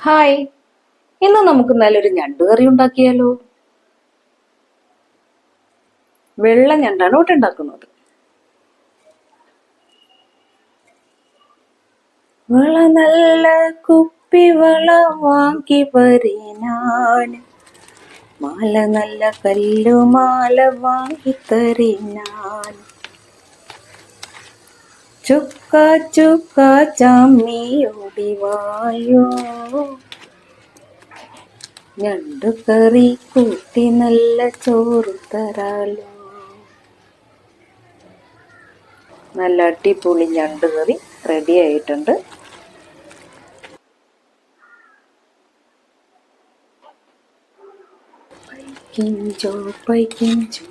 Hi, ഇന്ന് നമുക്ക് നല്ലൊരു ഞണ്ട് കറി ഉണ്ടാക്കിയാലോ? വെള്ള ഞണ്ടാണ് ഇവിടെ ഉണ്ടാക്കുന്നത്. വള നല്ല കുപ്പിവള വാങ്ങി വരീനാൻ, മാല നല്ല കല്ലുമാല വാങ്ങിത്തരീനാൻ, ചുക്ക ചുക്ക ചാമ്മിയോടി വായോ, ഞണ്ടു കറി കൂട്ടി നല്ല ചോറ് തരാലോ. നല്ല അടിപൊളി ഞണ്ട് കറി റെഡി ആയിട്ടുണ്ട്. പൈക്കിഞ്ചോ പൈക്കിഞ്ചോ